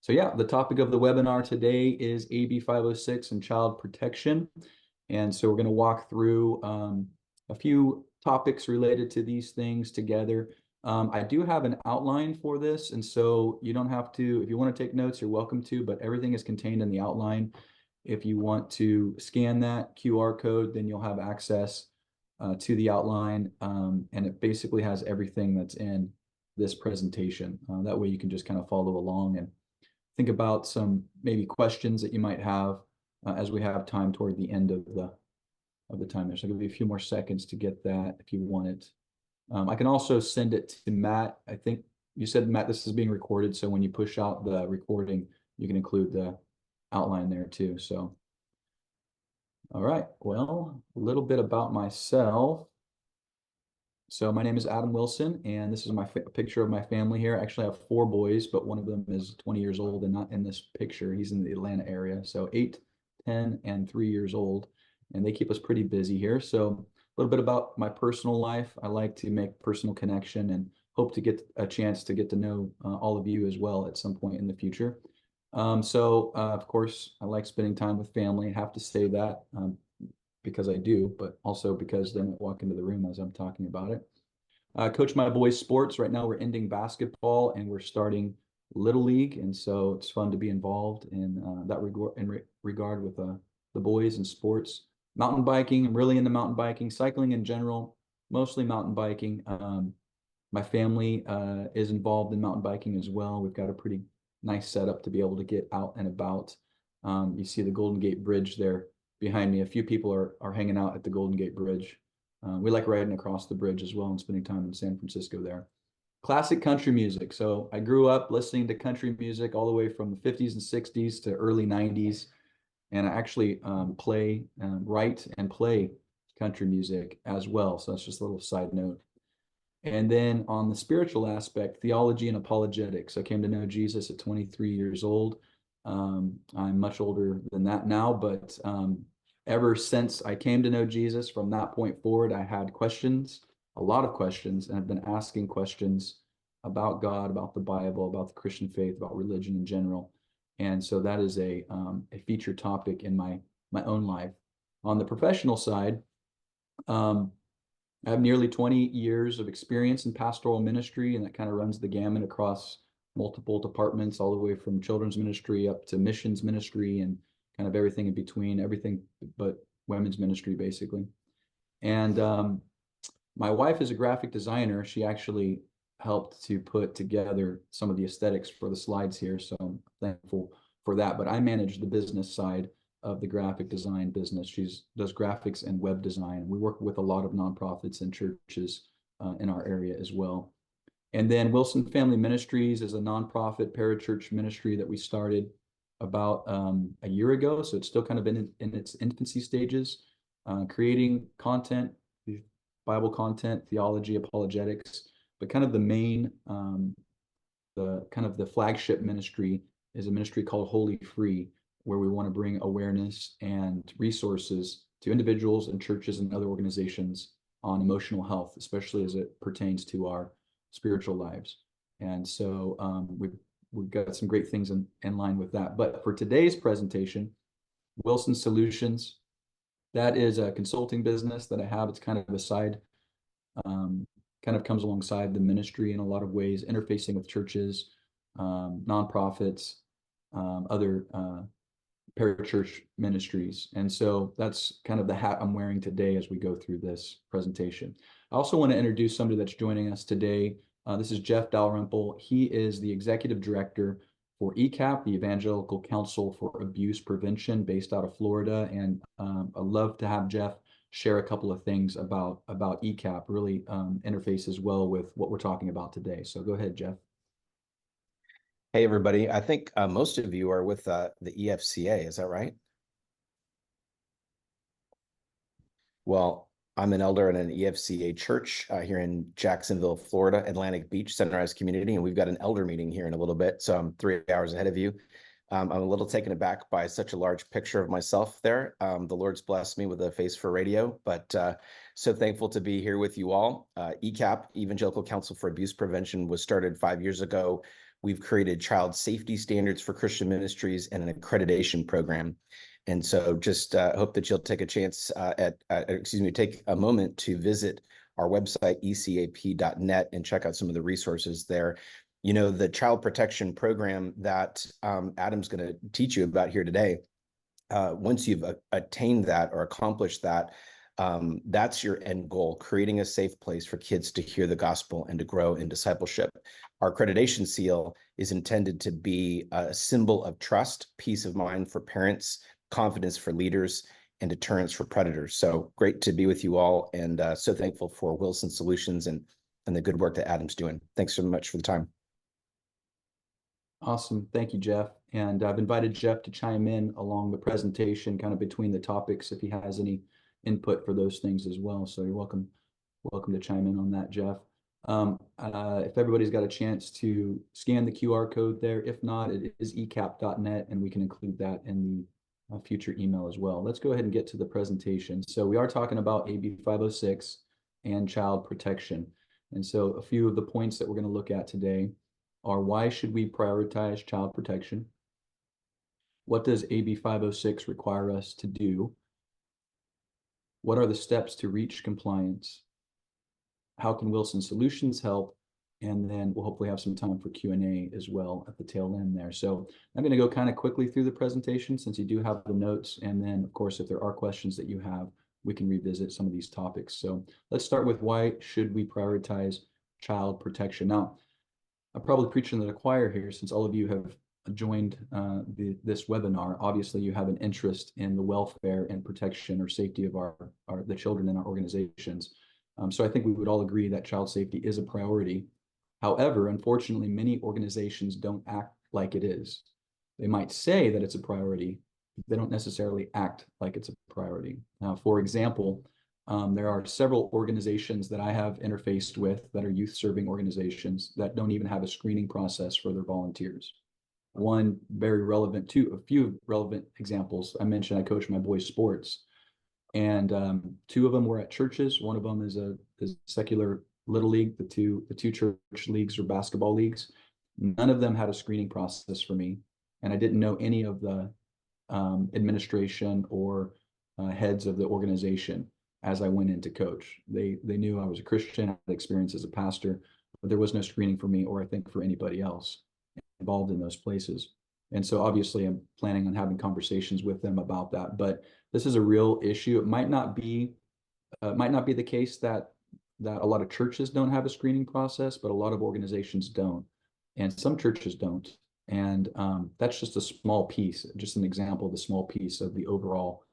So yeah, the topic of the webinar today is AB506 and child protection. And so we're going to walk through a few topics related to these things together. I do have an outline for this, and so you don't have to, if you want to take notes, you're welcome to, but everything is contained in the outline. If you want to scan that QR code, then you'll have access to the outline, and it basically has everything that's in this presentation. That way you can just kind of follow along and think about some maybe questions that you might have as we have time toward the end of the time there. So I'll give you a few more seconds to get that if you want it. I can also send it to Matt. I think you said, Matt, this is being recorded, so when you push out the recording, you can include the outline there too. So, all right, well, a little bit about myself. So my name is Adam Wilson, and this is my picture of my family here. Actually, I have 4 boys, but one of them is 20 years old and not in this picture. He's in the Atlanta area. So 8, 10, and 3 years old, and they keep us pretty busy here. So a little bit about my personal life. I like to make personal connection and hope to get a chance to get to know all of you as well at some point in the future. Of course, I like spending time with family. I have to say that because I do, but also because they might walk into the room as I'm talking about it. I coach my boys' sports. Right now we're ending basketball and we're starting Little League. And so it's fun to be involved in that regard with the boys and sports. Mountain biking, I'm really into mountain biking, cycling in general, mostly mountain biking. My family is involved in mountain biking as well. We've got a pretty nice setup to be able to get out and about. You see the Golden Gate Bridge there behind me. A few people are hanging out at the Golden Gate Bridge. We like riding across the bridge as well and spending time in San Francisco there. Classic country music. So I grew up listening to country music all the way from the 50s and 60s to early 90s. And I actually write and play country music as well. So that's just a little side note. And then on the spiritual aspect, theology and apologetics. I came to know Jesus at 23 years old. I'm much older than that now, but ever since I came to know Jesus, from that point forward, I had questions, a lot of questions, and I've been asking questions about God, about the Bible, about the Christian faith, about religion in general. And so that is a featured topic in my own life. On the professional side, I have nearly 20 years of experience in pastoral ministry, and that kind of runs the gamut across multiple departments, all the way from children's ministry up to missions ministry and kind of everything in between, everything but women's ministry, basically. And my wife is a graphic designer. She actually helped to put together some of the aesthetics for the slides here, so I'm thankful for that. But I manage the business side of the graphic design business. She does graphics and web design. We work with a lot of nonprofits and churches in our area as well. And then Wilson Family Ministries is a nonprofit parachurch ministry that we started about a year ago. So it's still kind of in its infancy stages, creating content, Bible content, theology, apologetics, but kind of the main, the flagship ministry is a ministry called Holy Free, where we want to bring awareness and resources to individuals and churches and other organizations on emotional health, especially as it pertains to our spiritual lives. And so we've got some great things in line with that. But for today's presentation, Wilson Solutions, that is a consulting business that I have. It's kind of a side, kind of comes alongside the ministry in a lot of ways, interfacing with churches, nonprofits, other parachurch ministries. And so that's kind of the hat I'm wearing today as we go through this presentation. I also want to introduce somebody that's joining us today. This is Jeff Dalrymple. He is the executive director for ECAP, the Evangelical Council for Abuse Prevention, based out of Florida. And I'd love to have Jeff share a couple of things about ECAP, really interfaces well with what we're talking about today. So go ahead, Jeff. Hey, everybody. I think most of you are with the EFCA. Is that right? Well, I'm an elder in an EFCA church here in Jacksonville, Florida, Atlantic Beach, Sunrise Community, and we've got an elder meeting here in a little bit, so I'm 3 hours ahead of you. I'm a little taken aback by such a large picture of myself there. The Lord's blessed me with a face for radio, but so thankful to be here with you all. ECAP, Evangelical Council for Abuse Prevention, was started 5 years ago we've created child safety standards for Christian ministries and an accreditation program. And so just hope that you'll take a chance take a moment to visit our website, ecap.net, and check out some of the resources there. You know, the child protection program that Adam's going to teach you about here today, once you've attained that or accomplished that, that's your end goal, creating a safe place for kids to hear the gospel and to grow in discipleship. Our accreditation seal is intended to be a symbol of trust, peace of mind for parents, confidence for leaders, and deterrence for predators. So great to be with you all, and so thankful for Wilson Solutions and the good work that Adam's doing. Thanks so much for the time. Awesome. Thank you, Jeff. And I've invited Jeff to chime in along the presentation, kind of between the topics, if he has any input for those things as well. So you're welcome to chime in on that, Jeff. If everybody's got a chance to scan the QR code there, if not, it is ecap.net, and we can include that in the future email as well. Let's go ahead and get to the presentation. So we are talking about AB506 and child protection. And so a few of the points that we're going to look at today are: why should we prioritize child protection? What does AB 506 require us to do? What are the steps to reach compliance? How can Wilson Solutions help? And then we'll hopefully have some time for Q&A as well at the tail end there. So I'm going to go kind of quickly through the presentation since you do have the notes. And then, of course, if there are questions that you have, we can revisit some of these topics. So let's start with: why should we prioritize child protection? Now, I'm probably preaching to the choir here, since all of you have joined this webinar. Obviously, you have an interest in the welfare and protection or safety of the children in our organizations. So I think we would all agree that child safety is a priority. However, unfortunately, many organizations don't act like it is. They might say that it's a priority, but they don't necessarily act like it's a priority. Now, for example, there are several organizations that I have interfaced with that are youth-serving organizations that don't even have a screening process for their volunteers. One very relevant, a few relevant examples. I mentioned I coach my boys' sports, and two of them were at churches. One of them is a secular little league. The two church leagues are basketball leagues. None of them had a screening process for me, and I didn't know any of the administration or heads of the organization as I went in to coach. They knew I was a Christian, I had experience as a pastor, but there was no screening for me, or I think for anybody else involved in those places. And so obviously I'm planning on having conversations with them about that. But this is a real issue. It might not be the case that a lot of churches don't have a screening process, but a lot of organizations don't, and some churches don't. And that's just a small piece, just an example of the small piece of the overall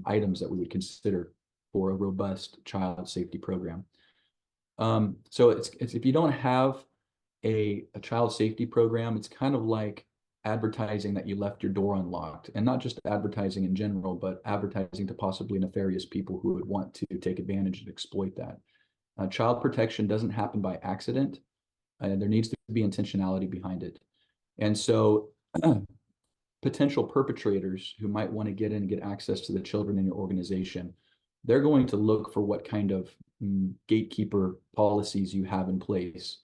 items that we would consider for a robust child safety program. So it's if you don't have a child safety program, it's kind of like advertising that you left your door unlocked, and not just advertising in general, but advertising to possibly nefarious people who would want to take advantage and exploit that. Child protection doesn't happen by accident. There needs to be intentionality behind it. And so potential perpetrators who might want to get in and get access to the children in your organization, they're going to look for what kind of gatekeeper policies you have in place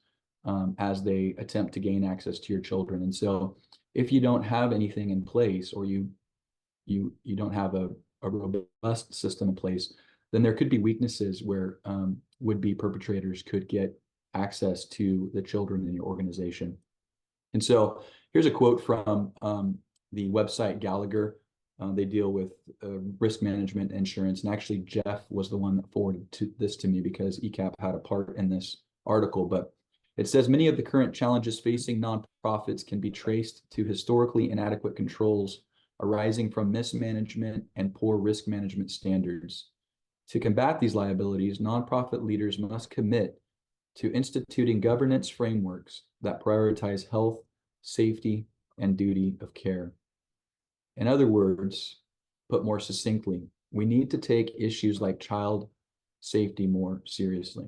as they attempt to gain access to your children. And so if you don't have anything in place, or you don't have a robust system in place, then there could be weaknesses where would-be perpetrators could get access to the children in your organization. And so here's a quote from the website Gallagher. They deal with risk management insurance. And actually, Jeff was the one that forwarded this to me because ECAP had a part in this article. But it says many of the current challenges facing nonprofits can be traced to historically inadequate controls arising from mismanagement and poor risk management standards. To combat these liabilities, nonprofit leaders must commit to instituting governance frameworks that prioritize health, safety, and duty of care. In other words, put more succinctly, we need to take issues like child safety more seriously.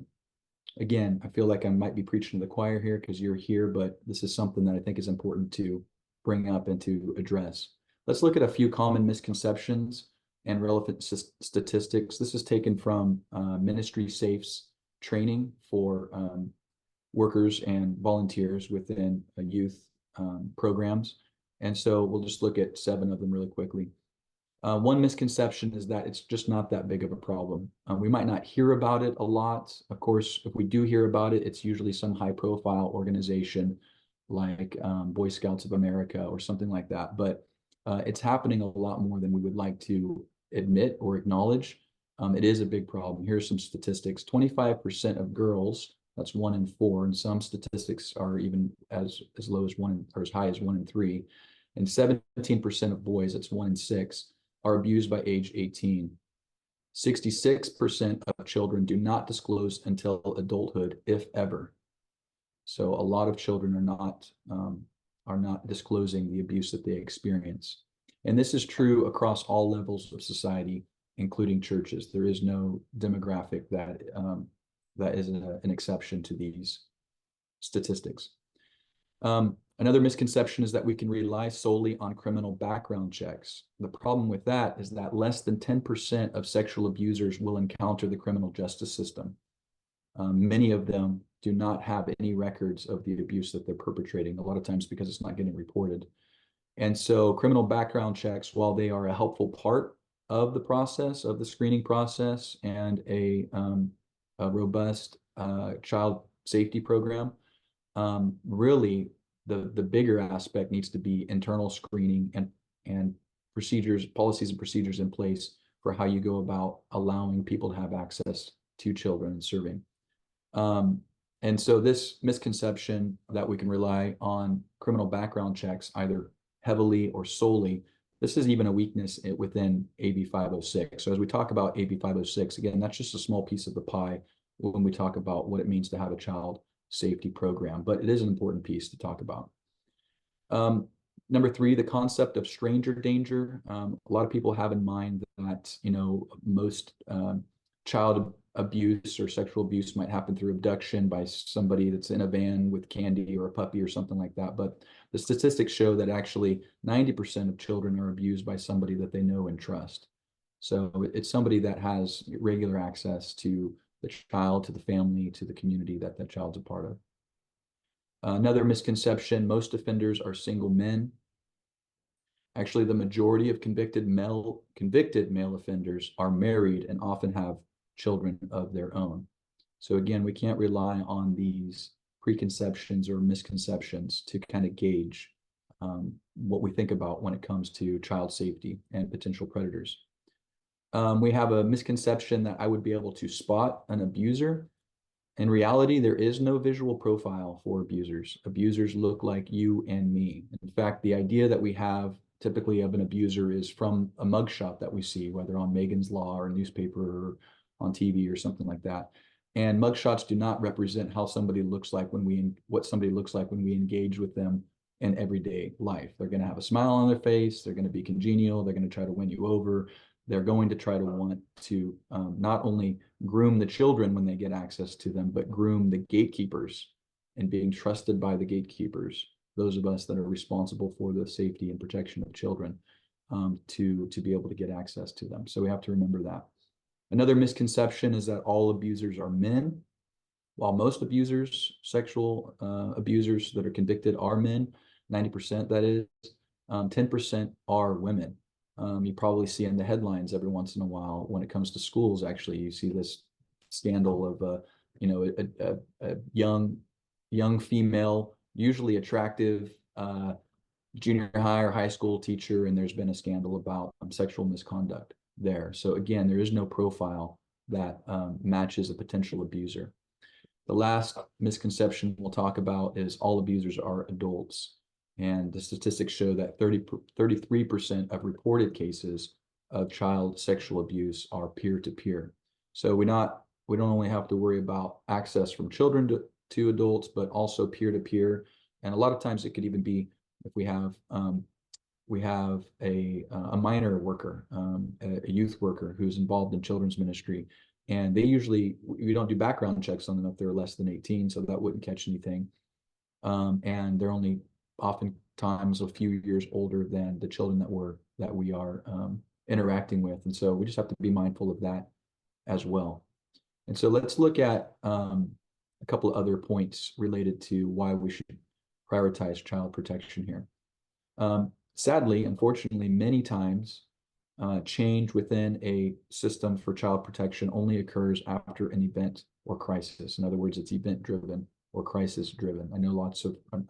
Again, I feel like I might be preaching to the choir here because you're here, but this is something that I think is important to bring up and to address. Let's look at a few common misconceptions and relevant statistics. This is taken from Ministry Safe's training for workers and volunteers within youth programs. And so we'll just look at 7 of them really quickly. One misconception is that it's just not that big of a problem. We might not hear about it a lot. Of course, if we do hear about it, it's usually some high-profile organization like Boy Scouts of America or something like that. But it's happening a lot more than we would like to admit or acknowledge. It is a big problem. Here's some statistics. 25% of girls, that's 1 in 4, and some statistics are even as low as 1 or as high as 1 in 3. And 17% of boys, that's 1 in 6, are abused by age 18. 66% of children do not disclose until adulthood, if ever. So a lot of children are not disclosing the abuse that they experience. And this is true across all levels of society, including churches. There is no demographic that is an exception to these statistics. Another misconception is that we can rely solely on criminal background checks. The problem with that is that less than 10% of sexual abusers will encounter the criminal justice system. Many of them do not have any records of the abuse that they're perpetrating, a lot of times because it's not getting reported. And so criminal background checks, while they are a helpful part of the process, of the screening process, and a robust child safety program, really the bigger aspect needs to be internal screening and procedures, policies and procedures in place for how you go about allowing people to have access to children and serving. And so this misconception that we can rely on criminal background checks either heavily or solely, this is even a weakness within AB506. So as we talk about AB506, again, that's just a small piece of the pie when we talk about what it means to have a child safety program, but it is an important piece to talk about. Number 3, the concept of stranger danger. A lot of people have in mind that, most child abuse or sexual abuse might happen through abduction by somebody that's in a van with candy or a puppy or something like that. But the statistics show that actually 90% of children are abused by somebody that they know and trust. So it's somebody that has regular access to the child, to the family, to the community that that child's a part of. Another misconception, most offenders are single men. Actually, the majority of convicted male offenders are married and often have children of their own. So again, we can't rely on these preconceptions or misconceptions to kind of gauge what we think about when it comes to child safety and potential predators. We have a misconception that I would be able to spot an abuser. In reality, there is no visual profile for abusers. Abusers look like you and me. In fact, the idea that we have typically of an abuser is from a mugshot that we see, whether on Megan's Law or newspaper or on TV or something like that. And mugshots do not represent how somebody looks like what somebody looks like when we engage with them in everyday life. They're going to have a smile on their face. They're going to be congenial. They're going to try to win you over. They're going to try to want to not only groom the children when they get access to them, but groom the gatekeepers and being trusted by the gatekeepers, those of us that are responsible for the safety and protection of children, to be able to get access to them. So we have to remember that. Another misconception is that all abusers are men. While most abusers, sexual abusers that are convicted are men, 90% that is, 10% are women. You probably see in the headlines every once in a while when it comes to schools, actually, you see this scandal of a young female, usually attractive junior high or high school teacher, and there's been a scandal about sexual misconduct there. So again, there is no profile that matches a potential abuser. The last misconception we'll talk about is all abusers are adults. And the statistics show that 33% of reported cases of child sexual abuse are peer-to-peer. So we don't only have to worry about access from children to adults, but also peer-to-peer. And a lot of times it could even be if we have a minor worker, a youth worker who's involved in children's ministry, and we don't do background checks on them if they're less than 18, so that wouldn't catch anything. And they're only oftentimes a few years older than the children that we are interacting with, and so we just have to be mindful of that as well. And so let's look at a couple of other points related to why we should prioritize child protection here. Sadly, unfortunately, many times change within a system for child protection only occurs after an event or crisis. In other words, it's event driven or crisis driven. I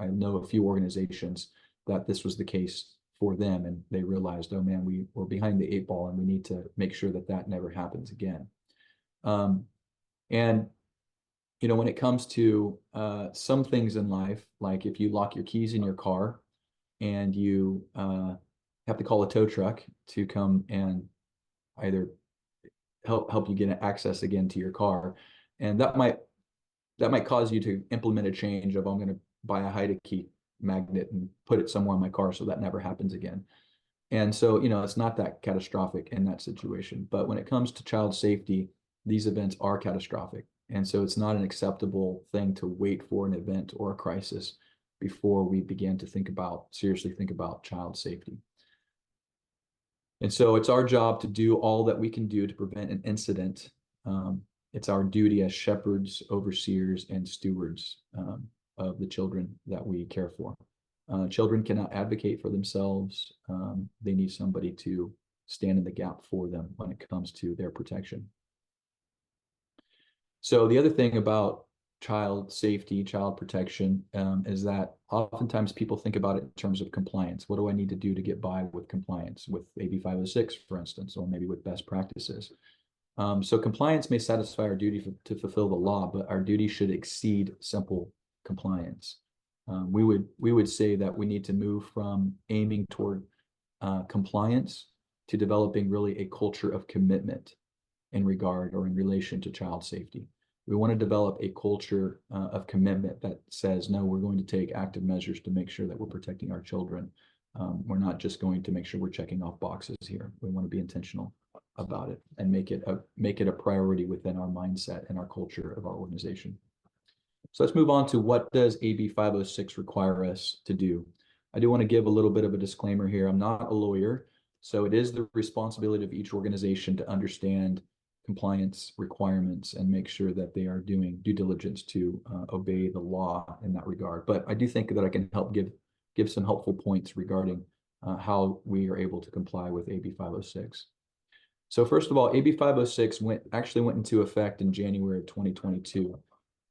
know a few organizations that this was the case for them, and they realized, oh man, we were behind the eight ball and we need to make sure that that never happens again. And when it comes to some things in life, like if you lock your keys in your car and you have to call a tow truck to come and either help you get access again to your car, and that might cause you to implement a change of, I'm going to buy a hide a key magnet and put it somewhere in my car so that never happens again. And so, it's not that catastrophic in that situation. But when it comes to child safety, these events are catastrophic. And so it's not an acceptable thing to wait for an event or a crisis before we begin to seriously think about child safety. And so it's our job to do all that we can do to prevent an incident. It's our duty as shepherds, overseers, and stewards of the children that we care for. Children cannot advocate for themselves. They need somebody to stand in the gap for them when it comes to their protection. So the other thing about child safety, child protection, is that oftentimes people think about it in terms of compliance. What do I need to do to get by with compliance with AB506, for instance, or maybe with best practices? So compliance may satisfy our duty to fulfill the law, but our duty should exceed simple compliance. We would say that we need to move from aiming toward compliance to developing really a culture of commitment in regard or in relation to child safety. We want to develop a culture of commitment that says, no, we're going to take active measures to make sure that we're protecting our children. We're not just going to make sure we're checking off boxes here. We want to be intentional about it and make it a priority within our mindset and our culture of our organization. So let's move on to, what does AB 506 require us to do? I do want to give a little bit of a disclaimer here. I'm not a lawyer, so it is the responsibility of each organization to understand compliance requirements and make sure that they are doing due diligence to obey the law in that regard. But I do think that I can help give some helpful points regarding how we are able to comply with AB 506. So first of all, AB 506 actually went into effect in January of 2022.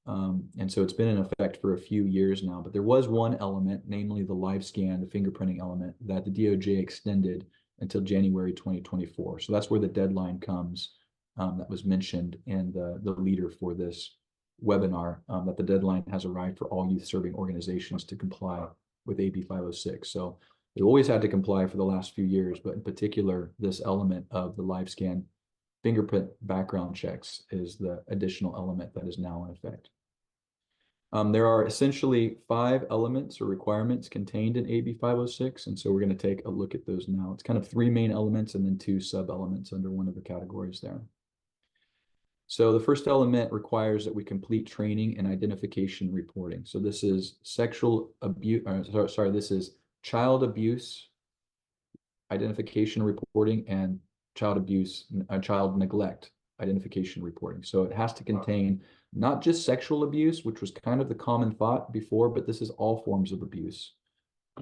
And so it's been in effect for a few years now, but there was one element, namely the live scan, the fingerprinting element, that the DOJ extended until January 2024. So that's where the deadline comes, that was mentioned in the leader for this webinar, that the deadline has arrived for all youth serving organizations to comply with AB 506. So we always had to comply for the last few years, but in particular, this element of the live scan fingerprint background checks is the additional element that is now in effect. There are essentially 5 elements or requirements contained in AB 506, and so we're going to take a look at those now. It's kind of 3 main elements and then 2 sub-elements under one of the categories there. So the first element requires that we complete training and identification reporting. So this is sexual abuse, this is child abuse identification reporting and child neglect identification reporting. So it has to contain not just sexual abuse, which was kind of the common thought before, but this is all forms of abuse.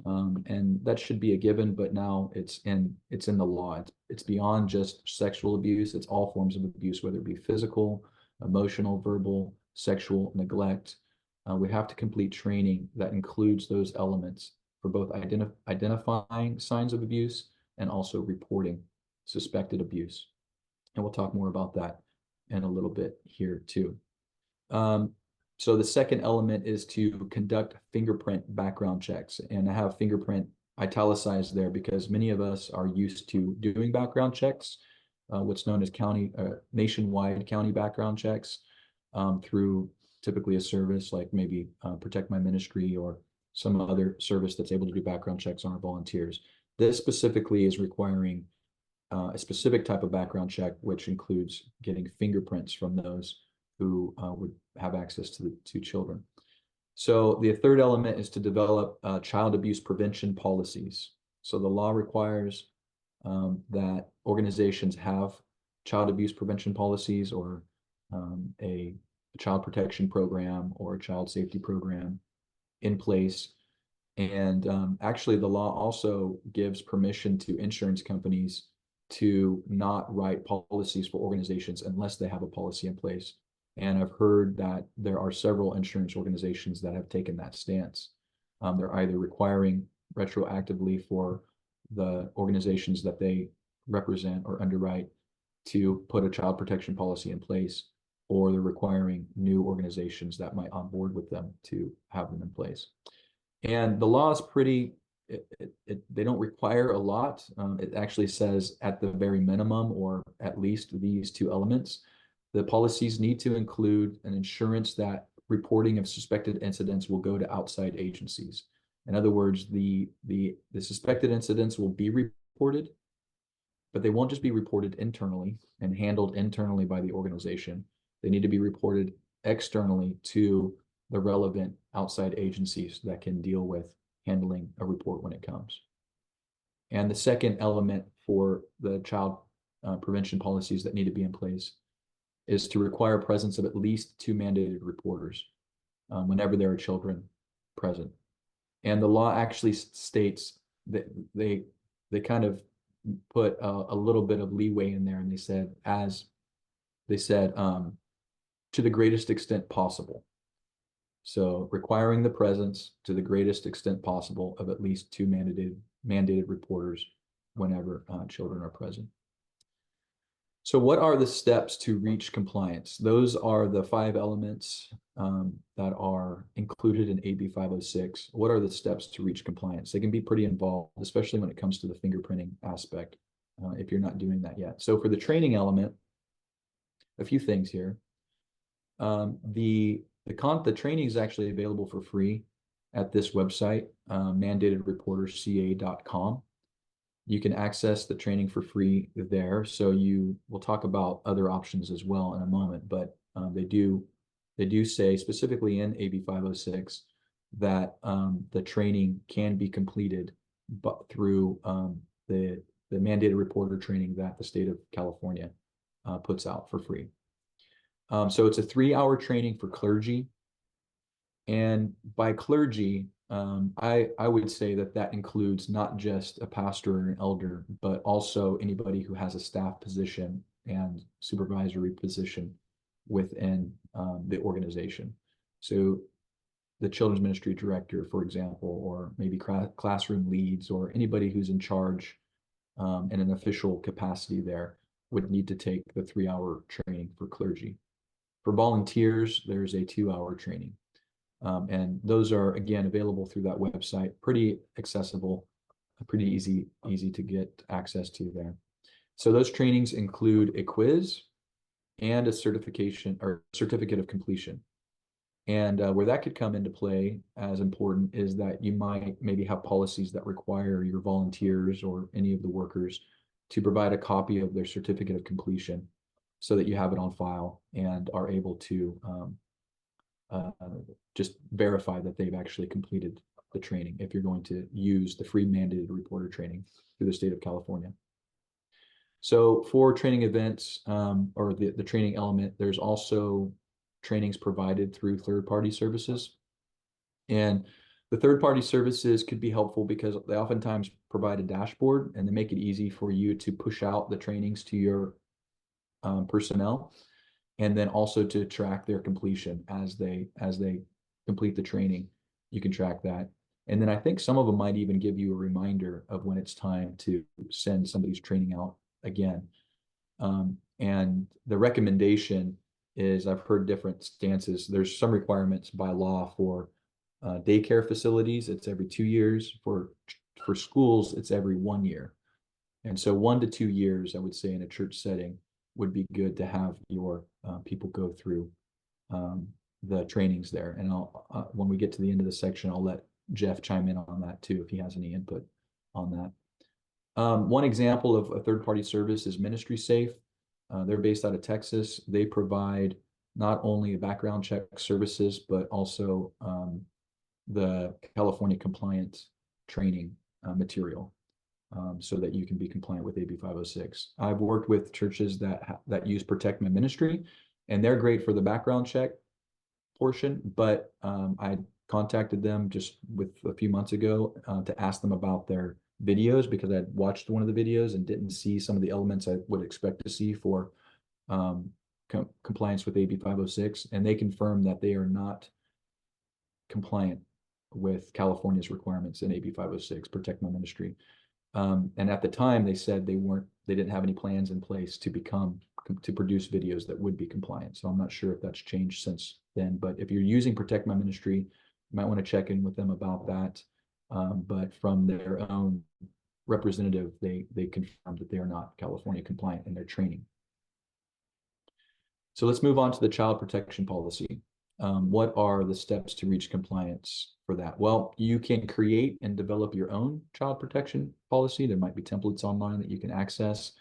And that should be a given, but now it's in the law. It's beyond just sexual abuse. It's all forms of abuse, whether it be physical, emotional, verbal, sexual, neglect. We have to complete training that includes those elements for both identifying signs of abuse and also reporting suspected abuse. And we'll talk more about that in a little bit here too. So the second element is to conduct fingerprint background checks. And I have fingerprint italicized there because many of us are used to doing background checks, what's known as nationwide county background checks, through typically a service like maybe Protect My Ministry or some other service that's able to do background checks on our volunteers. This specifically is requiring a specific type of background check, which includes getting fingerprints from those who would have access to children. So the third element is to develop child abuse prevention policies. So the law requires that organizations have child abuse prevention policies or a child protection program or a child safety program in place. And actually, the law also gives permission to insurance companies to not write policies for organizations unless they have a policy in place. And I've heard that there are several insurance organizations that have taken that stance. They're either requiring retroactively for the organizations that they represent or underwrite to put a child protection policy in place, or they're requiring new organizations that might onboard with them to have them in place. And the law is pretty, they don't require a lot. It actually says at the very minimum, or at least these two elements, the policies need to include an assurance that reporting of suspected incidents will go to outside agencies. In other words, the suspected incidents will be reported, but they won't just be reported internally and handled internally by the organization. They need to be reported externally to the relevant outside agencies that can deal with handling a report when it comes. And the second element for the child prevention policies that need to be in place is to require presence of at least 2 mandated reporters whenever there are children present. And the law actually states that they kind of put a little bit of leeway in there, and they said to the greatest extent possible. So requiring the presence to the greatest extent possible of at least 2 mandated reporters whenever children are present. So what are the steps to reach compliance? Those are the 5 elements that are included in AB506. What are the steps to reach compliance? They can be pretty involved, especially when it comes to the fingerprinting aspect, if you're not doing that yet. So for the training element, a few things here. The training is actually available for free at this website, mandatedreportersca.com. You can access the training for free there. So we'll talk about other options as well in a moment, but they do say specifically in AB506 that the training can be completed through the mandated reporter training that the state of California puts out for free. So it's a 3-hour training for clergy. And by clergy, I would say that includes not just a pastor or an elder, but also anybody who has a staff position and supervisory position within the organization. So the children's ministry director, for example, or maybe classroom leads, or anybody who's in charge in an official capacity there would need to take the 3-hour training for clergy. For volunteers, there's a 2-hour training. And those are, again, available through that website, pretty accessible, pretty easy to get access to there. So those trainings include a quiz and a certification or certificate of completion. And where that could come into play as important is that you might maybe have policies that require your volunteers or any of the workers to provide a copy of their certificate of completion so that you have it on file and are able to just verify that they've actually completed the training if you're going to use the free mandated reporter training through the state of California. So for training events or the training element, there's also trainings provided through third-party services. And the third-party services could be helpful because they oftentimes provide a dashboard and they make it easy for you to push out the trainings to your personnel, and then also to track their completion as they complete the training. You can track that. And then I think some of them might even give you a reminder of when it's time to send somebody's training out again. And the recommendation is, I've heard different stances. There's some requirements by law for daycare facilities. It's every 2 years. For schools, it's every 1 year. And so 1 to 2 years, I would say, in a church setting would be good to have your people go through the trainings there. And I'll when we get to the end of the section, I'll let Jeff chime in on that too, if he has any input on that. One example of a third-party service is Ministry Safe. They're based out of Texas. They provide not only background check services, but also the California compliance training material. So that you can be compliant with AB506. I've worked with churches that use Protect My Ministry, and they're great for the background check, portion, but I contacted them just with a few months ago to ask them about their videos because I'd watched one of the videos and didn't see some of the elements I would expect to see for compliance with AB 506, and they confirmed that they are not compliant with California's requirements in AB 506, Protect My Ministry. And at the time, they said they didn't have any plans in place to produce videos that would be compliant. So I'm not sure if that's changed since then. But if you're using Protect My Ministry, you might want to check in with them about that. But from their own representative, they confirmed that they are not California compliant in their training. So let's move on to the child protection policy. What are the steps to reach compliance for that? Well, you can create and develop your own child protection policy. There might be templates online that you can access.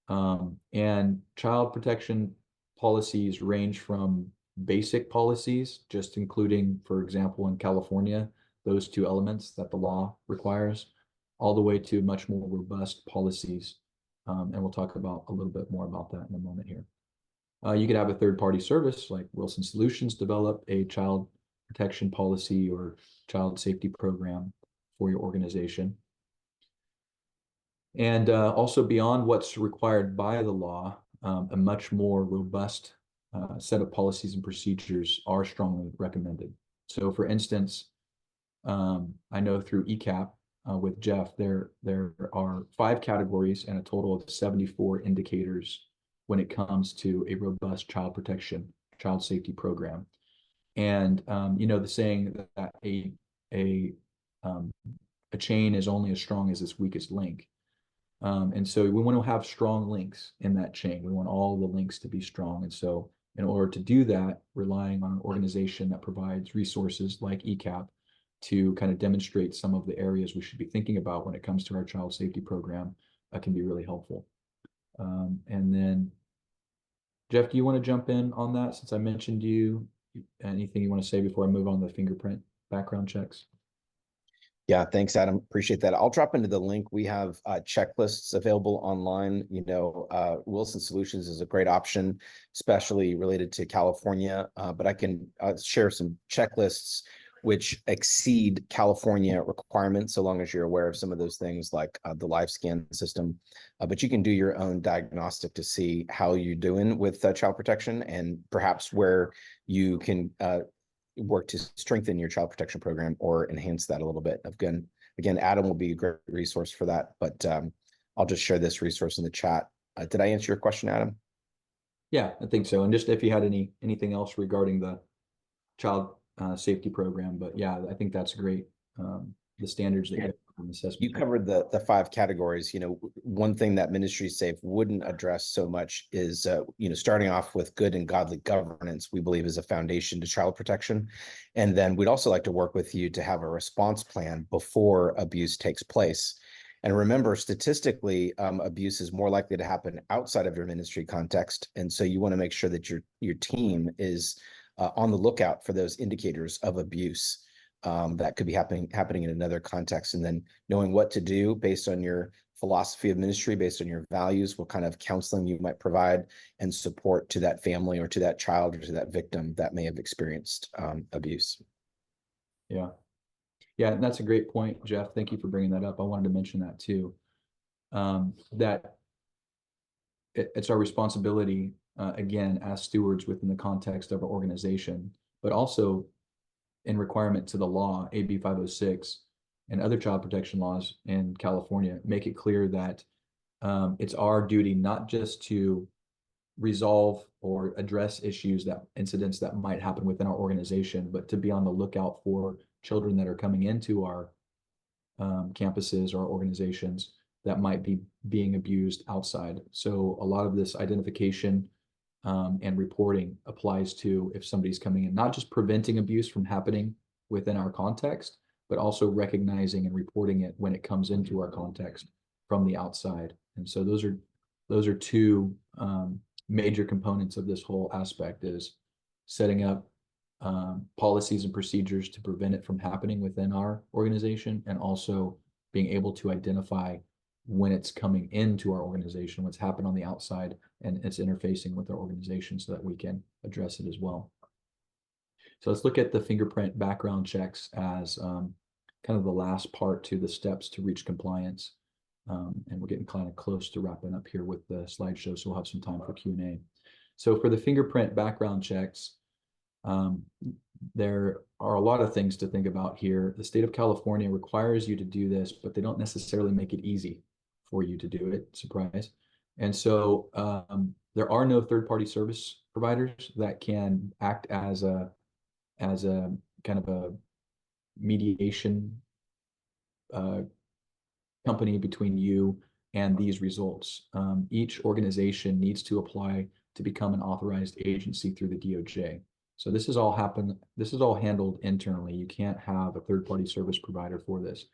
And child protection policies range from basic policies, just including, for example, in California, those two elements that the law requires, all the way to much more robust policies. And we'll talk about a little bit more about that in a moment here. You could have a third-party service like Wilson Solutions develop a child protection policy or child safety program for your organization. And also beyond what's required by the law, a much more robust set of policies and procedures are strongly recommended. So for instance, I know through ECAP with Jeff, there are 5 categories and a total of 74 indicators when it comes to a robust child protection, child safety program. And the saying that a chain is only as strong as its weakest link. And so we want to have strong links in that chain. We want all the links to be strong. And so in order to do that, relying on an organization that provides resources like ECAP to kind of demonstrate some of the areas we should be thinking about when it comes to our child safety program can be really helpful. And then, Jeff, do you want to jump in on that since I mentioned you? Anything you want to say before I move on to the fingerprint background checks? Yeah, thanks, Adam. Appreciate that. I'll drop into the link. We have checklists available online. Wilson Solutions is a great option, especially related to California. But I can share some checklists which exceed California requirements, so long as you're aware of some of those things like the live scan system. But you can do your own diagnostic to see how you're doing with child protection and perhaps where you can work to strengthen your child protection program or enhance that a little bit. Again, Adam will be a great resource for that, but I'll just share this resource in the chat. Did I answer your question, Adam? Yeah, I think so. And just if you had anything else regarding the child safety program, but yeah, I think that's great. The standards that you have on assessment. You covered the 5 categories. One thing that Ministry Safe wouldn't address so much is, starting off with good and godly governance, we believe is a foundation to child protection. And then we'd also like to work with you to have a response plan before abuse takes place. And remember, statistically, abuse is more likely to happen outside of your ministry context. And so you want to make sure that your team is on the lookout for those indicators of abuse that could be happening in another context, and then knowing what to do based on your philosophy of ministry, based on your values, what kind of counseling you might provide and support to that family or to that child or to that victim that may have experienced abuse. Yeah. Yeah, and that's a great point, Jeff. Thank you for bringing that up. I wanted to mention that too. That it's our responsibility, again, as stewards within the context of our organization, but also in requirement to the law, AB 506, and other child protection laws in California, make it clear that it's our duty not just to resolve or address incidents that might happen within our organization, but to be on the lookout for children that are coming into our campuses or organizations that might be being abused outside. So a lot of this identification and reporting applies to if somebody's coming in, not just preventing abuse from happening within our context, but also recognizing and reporting it when it comes into our context from the outside. And so those are 2 major components of this whole aspect: is setting up policies and procedures to prevent it from happening within our organization, and also being able to identify when it's coming into our organization, what's happened on the outside, and it's interfacing with our organization so that we can address it as well. So let's look at the fingerprint background checks as kind of the last part to the steps to reach compliance. And we're getting kind of close to wrapping up here with the slideshow, so we'll have some time for Q&A. So for the fingerprint background checks, there are a lot of things to think about here. The state of California requires you to do this, but they don't necessarily make it easy for you to do it, surprise. And so there are no third-party service providers that can act as a kind of a mediation company between you and these results. Each organization needs to apply to become an authorized agency through the DOJ. So this is all handled internally. You can't have a third-party service provider for this.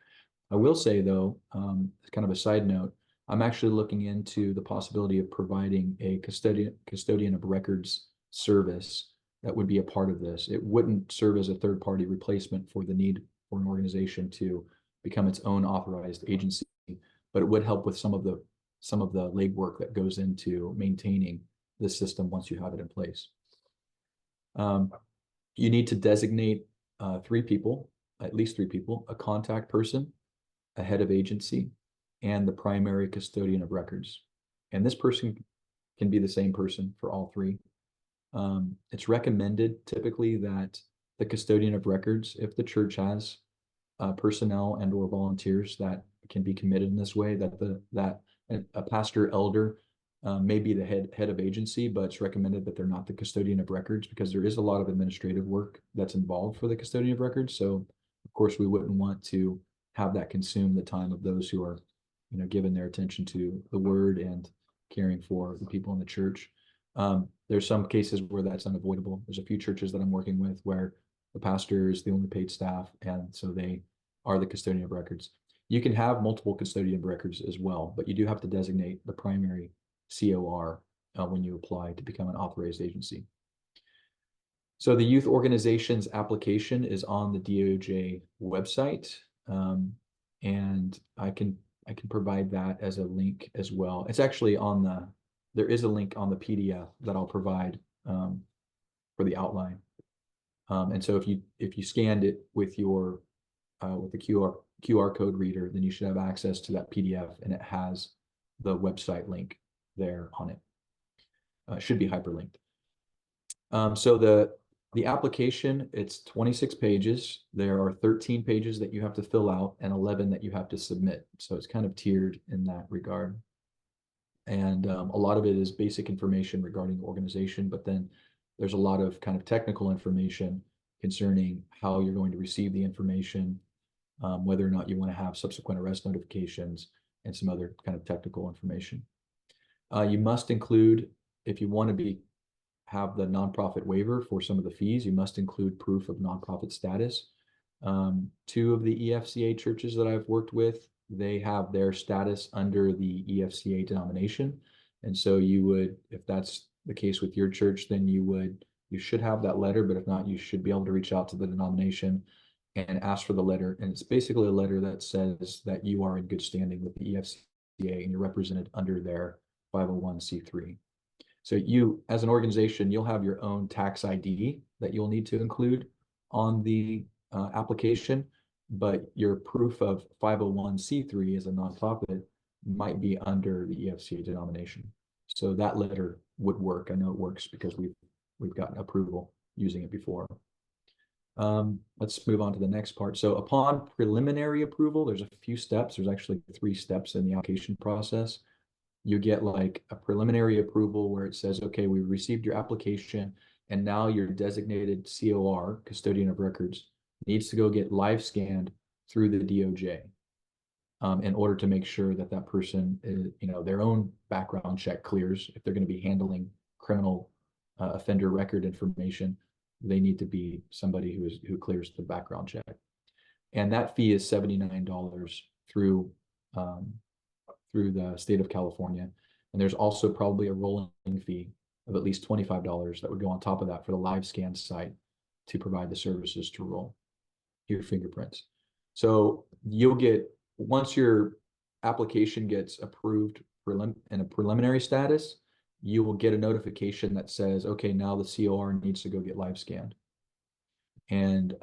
I will say though, kind of a side note, I'm actually looking into the possibility of providing a custodian of records service that would be a part of this. It wouldn't serve as a third-party replacement for the need for an organization to become its own authorized agency, but it would help with some of the legwork that goes into maintaining the system once you have it in place. You need to designate three people, at least three people, a contact person, a head of agency, and the primary custodian of records. And this person can be the same person for all three. It's recommended typically that the custodian of records, if the church has personnel and or volunteers that can be committed in this way, that a pastor elder may be the head of agency, but it's recommended that they're not the custodian of records because there is a lot of administrative work that's involved for the custodian of records. So of course we wouldn't want to have that consume the time of those who are, given their attention to the word and caring for the people in the church. There's some cases where that's unavoidable. There's a few churches that I'm working with where the pastor is the only paid staff, and so they are the custodian of records. You can have multiple custodian of records as well, but you do have to designate the primary COR when you apply to become an authorized agency. So the youth organization's application is on the DOJ website, and I can provide that as a link as well. It's actually there is a link on the PDF that I'll provide for the outline. And so if you scanned it with the QR code reader, then you should have access to that PDF, and it has the website link there on it. It should be hyperlinked. So the application, it's 26 pages. There are 13 pages that you have to fill out and 11 that you have to submit. So it's kind of tiered in that regard. And a lot of it is basic information regarding the organization, but then there's a lot of kind of technical information concerning how you're going to receive the information, whether or not you want to have subsequent arrest notifications, and some other kind of technical information. You must include, if you want to have the nonprofit waiver for some of the fees, you must include proof of nonprofit status. Two of the EFCA churches that I've worked with, they have their status under the EFCA denomination. And so you would, if that's the case with your church, then you should have that letter, but if not, you should be able to reach out to the denomination and ask for the letter. And it's basically a letter that says that you are in good standing with the EFCA and you're represented under their 501c3. So you, as an organization, you'll have your own tax ID that you'll need to include on the application, but your proof of 501c3 as a nonprofit might be under the EFCA denomination. So that letter would work. I know it works because we've gotten approval using it before. Let's move on to the next part. So upon preliminary approval, there's a few steps. There's actually 3 steps in the application process. You get like a preliminary approval where it says, okay, we received your application, and now your designated COR, custodian of records, needs to go get live scanned through the DOJ in order to make sure that that person, their own background check clears. If they're going to be handling criminal offender record information, they need to be somebody who clears the background check. And that fee is $79 through the state of California. And there's also probably a rolling fee of at least $25 that would go on top of that for the live scan site to provide the services to roll your fingerprints. So you'll get, once your application gets approved in a preliminary status, you will get a notification that says, okay, now the COR needs to go get live scanned. And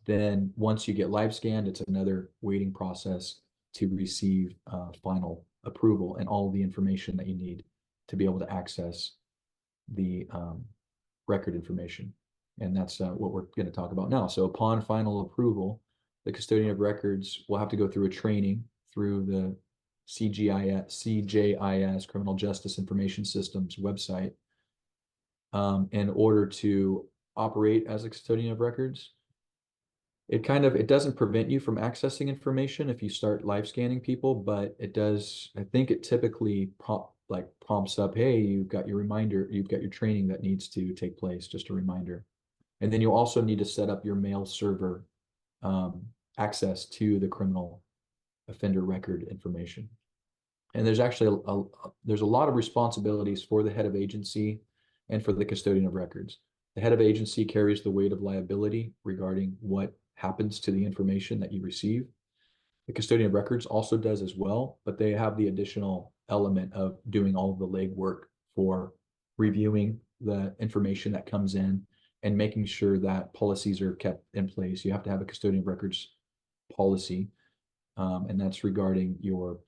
then once you get live scanned, it's another waiting process to receive final approval and all the information that you need to be able to access the record information. And that's what we're going to talk about now. So upon final approval, the custodian of records will have to go through a training through the CJIS, Criminal Justice Information Systems website, in order to operate as a custodian of records. It doesn't prevent you from accessing information if you start live scanning people, but it does, I think it typically prompts up, hey, you've got your reminder, you've got your training that needs to take place, just a reminder. And then you'll also need to set up your mail server access to the criminal offender record information. And there's actually there's a lot of responsibilities for the head of agency and for the custodian of records. The head of agency carries the weight of liability regarding what happens to the information that you receive. The custodian of records also does as well, but they have the additional element of doing all of the legwork for reviewing the information that comes in and making sure that policies are kept in place. You have to have a custodian of records policy, and that's regarding your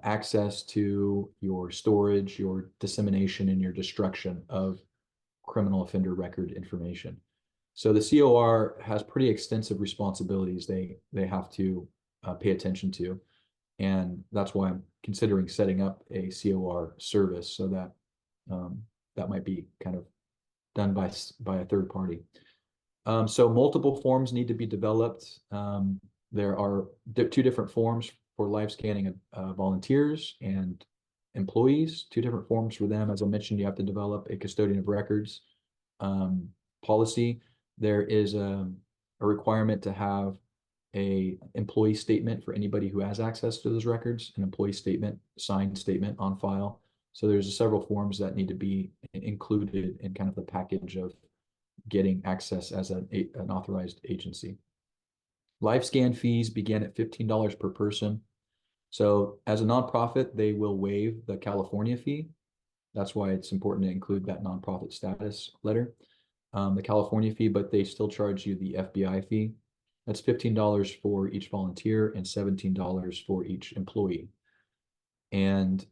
access to your storage, your dissemination, and your destruction of criminal offender record information. So the COR has pretty extensive responsibilities they have to pay attention to. And that's why I'm considering setting up a COR service so that that might be kind of done by a third party. So multiple forms need to be developed. There are two different forms for live scanning volunteers and employees, two different forms for them. As I mentioned, you have to develop a custodian of records policy. There is a requirement to have a employee statement for anybody who has access to those records, an employee statement, signed statement on file. So there's several forms that need to be included in kind of the package of getting access as an authorized agency. Live scan fees begin at $15 per person. So as a nonprofit, they will waive the California fee. That's why it's important to include that nonprofit status letter, the California fee, but they still charge you the FBI fee. That's $15 for each volunteer and $17 for each employee. And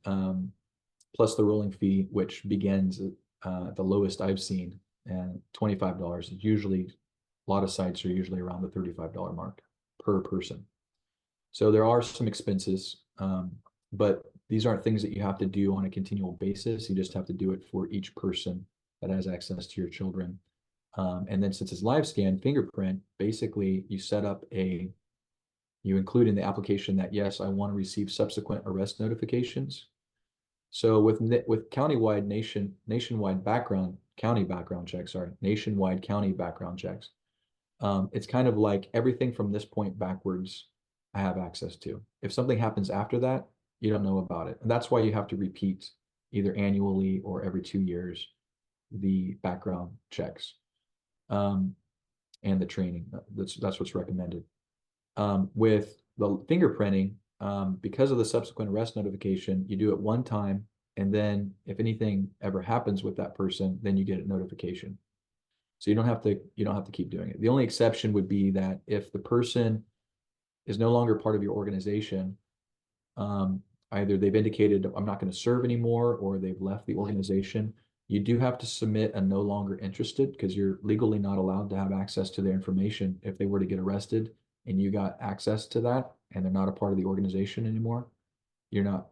plus the rolling fee, which begins at the lowest I've seen, and $25. Usually, a lot of sites are usually around the $35 mark per person. So there are some expenses, but these aren't things that you have to do on a continual basis. You just have to do it for each person that has access to your children. And then since it's live scan fingerprint, basically you set up you include in the application that, yes, I want to receive subsequent arrest notifications. So with countywide nationwide county background checks, it's kind of like everything from this point backwards, I have access to. If something happens after that, you don't know about it. And that's why you have to repeat either annually or every 2 years the background checks and the training. That's what's recommended. With the fingerprinting, because of the subsequent arrest notification, you do it one time, and then if anything ever happens with that person, then you get a notification. So you don't have to keep doing it. The only exception would be that if the person is no longer part of your organization, either they've indicated I'm not going to serve anymore or they've left the organization, you do have to submit a no longer interested, because you're legally not allowed to have access to their information if they were to get arrested and you got access to that and they're not a part of the organization anymore. You're not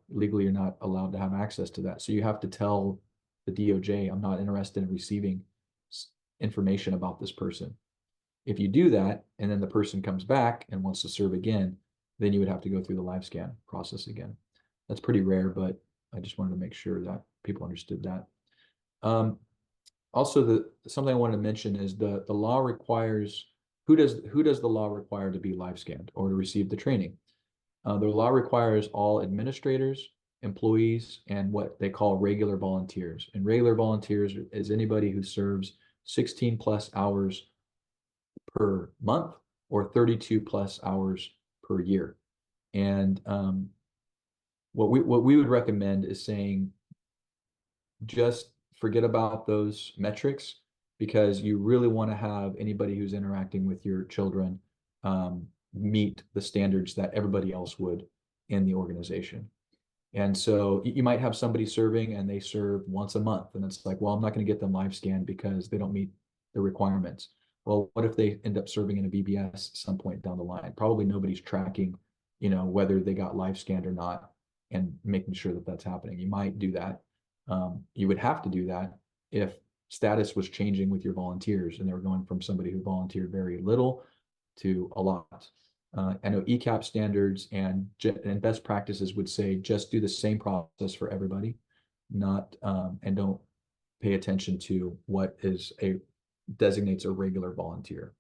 allowed to have access to that. So you have to tell the DOJ, I'm not interested in receiving information about this person. If you do that and then the person comes back and wants to serve again, then you would have to go through the live scan process again. That's pretty rare, but I just wanted to make sure that people understood that. Also, something I wanted to mention is the law requires, who does the law require to be live scanned or to receive the training? The law requires all administrators, employees, and what they call regular volunteers. And regular volunteers is anybody who serves 16 plus hours per month or 32 plus hours per year. And what we would recommend is saying, just forget about those metrics because you really want to have anybody who's interacting with your children meet the standards that everybody else would in the organization. And so you might have somebody serving and they serve once a month, and it's like, well, I'm not going to get them live scanned because they don't meet the requirements. Well, what if they end up serving in a BBS some point down the line? Probably nobody's tracking, whether they got live scanned or not, and making sure that that's happening. You might do that. You would have to do that if status was changing with your volunteers and they were going from somebody who volunteered very little to a lot. I know ECAP standards and best practices would say just do the same process for everybody, not and don't pay attention to what designates a regular volunteer.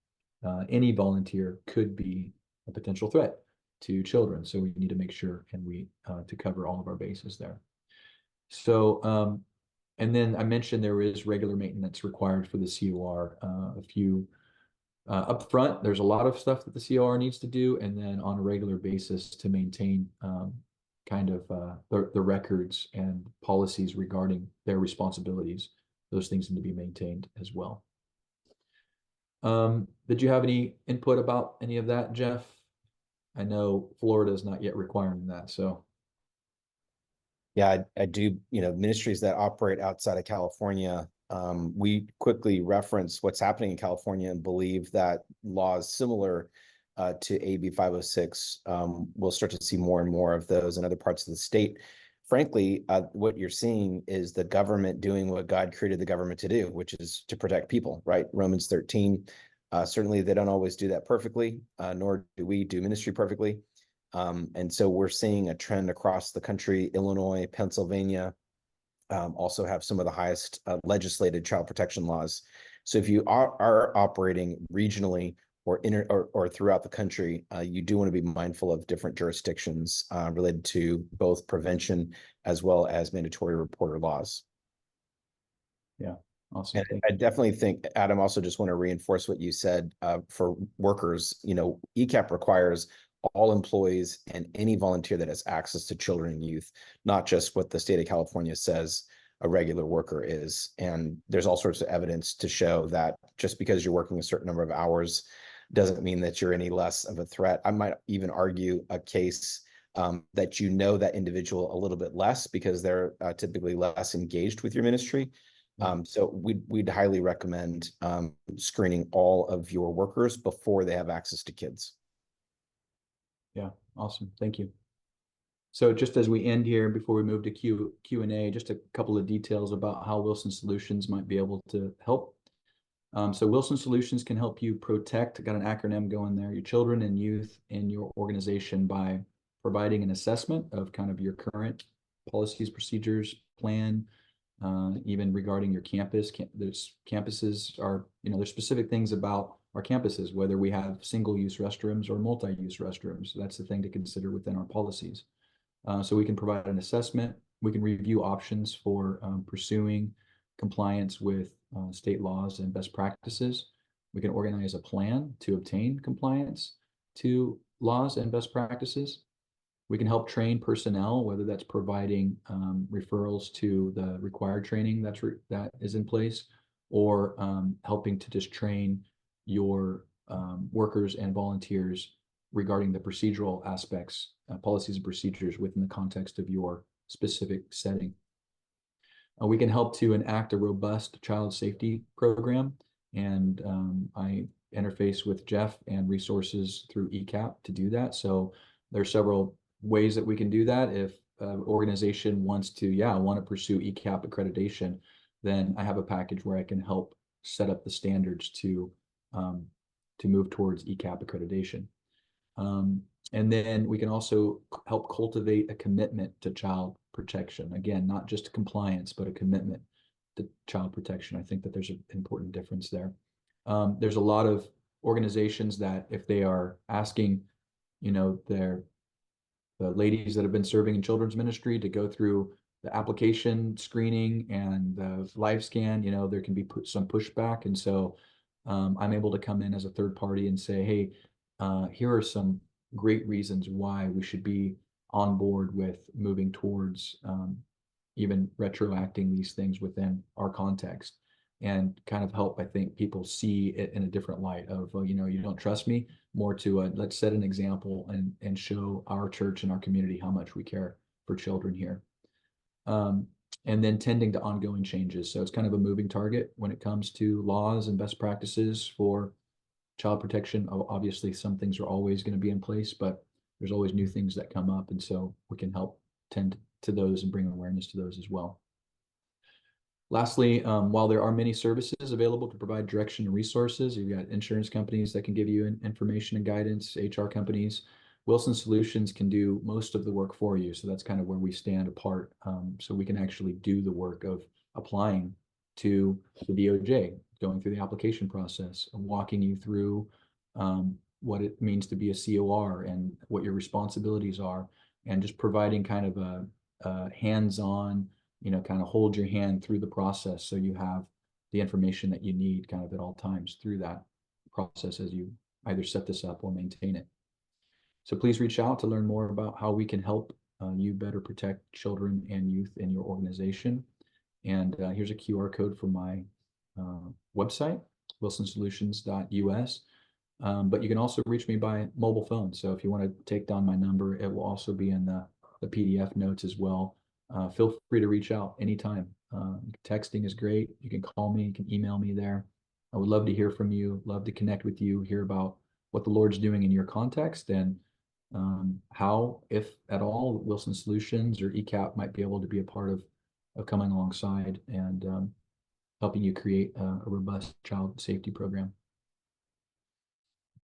Any volunteer could be a potential threat to children, so we need to make sure and we to cover all of our bases there. So and then I mentioned there is regular maintenance required for the COR. A few up front, there's a lot of stuff that the COR needs to do, and then on a regular basis to maintain kind of the records and policies regarding their responsibilities. Those things need to be maintained as well. Did you have any input about any of that, Jeff? I know Florida is not yet requiring that, so. Yeah, I do, ministries that operate outside of California, we quickly reference what's happening in California and believe that laws similar to AB 506, we'll start to see more and more of those in other parts of the state. Frankly, what you're seeing is the government doing what God created the government to do, which is to protect people, right? Romans 13. Certainly, they don't always do that perfectly, nor do we do ministry perfectly. And so we're seeing a trend across the country. Illinois, Pennsylvania also have some of the highest legislated child protection laws. So if you are operating regionally or throughout the country, you do want to be mindful of different jurisdictions related to both prevention as well as mandatory reporter laws. Yeah, awesome. And I definitely think, Adam, also just want to reinforce what you said for workers. ECAP requires all employees and any volunteer that has access to children and youth, not just what the state of California says a regular worker is. And there's all sorts of evidence to show that just because you're working a certain number of hours doesn't mean that you're any less of a threat. I might even argue a case that that individual a little bit less because they're typically less engaged with your ministry. So we'd highly recommend screening all of your workers before they have access to kids. Yeah, awesome. Thank you. So just as we end here, before we move to Q&A, just a couple of details about how Wilson Solutions might be able to help. So Wilson Solutions can help you protect, got an acronym going there, your children and youth in your organization by providing an assessment of kind of your current policies, procedures, plan, even regarding your campus. There's campuses are, there's specific things about our campuses, whether we have single-use restrooms or multi-use restrooms. So that's the thing to consider within our policies. So we can provide an assessment. We can review options for pursuing compliance with state laws and best practices. We can organize a plan to obtain compliance to laws and best practices. We can help train personnel, whether that's providing referrals to the required training that is in place, or helping to just train your workers and volunteers regarding the procedural aspects, policies and procedures within the context of your specific setting. We can help to enact a robust child safety program, and I interface with Jeff and resources through ECAP to do that. So there are several ways that we can do that. If an organization wants to, want to pursue ECAP accreditation, then I have a package where I can help set up the standards to move towards ECAP accreditation. And then we can also help cultivate a commitment to child protection. Again, not just compliance, but a commitment to child protection. I think that there's an important difference there. There's a lot of organizations that if they are asking, the ladies that have been serving in children's ministry to go through the application screening and the live scan, there can be some pushback. And so I'm able to come in as a third party and say, hey, here are some great reasons why we should be on board with moving towards even retroacting these things within our context. and kind of help, I think, people see it in a different light of, you know, you don't trust me, more to let's set an example and show our church and our community how much we care for children here. Um, and then tending to ongoing changes. So it's kind of a moving target when it comes to laws and best practices for child protection. Obviously, some things are always going to be in place, but there's always new things that come up. And so we can help tend to those and bring awareness to those as well. Lastly, while there are many services available to provide direction and resources, you've got insurance companies that can give you information and guidance, HR companies. Wilson Solutions can do most of the work for you. So that's kind of where we stand apart. So we can actually do the work of applying to the DOJ, going through the application process, walking you through what it means to be a COR and what your responsibilities are, and just providing kind of a hands-on, you know, kind of hold your hand through the process so you have the information that you need kind of at all times through that process as you either set this up or maintain it. So please reach out to learn more about how we can help you better protect children and youth in your organization. And here's a QR code for my website, wilsonsolutions.us. But you can also reach me by mobile phone. So if you want to take down my number, it will also be in the PDF notes as well. Feel free to reach out anytime. Texting is great. You can call me, you can email me there. I would love to hear from you, love to connect with you, hear about what the Lord's doing in your context, and how, if at all, Wilson Solutions or ECAP might be able to be a part of coming alongside and helping you create a robust child safety program.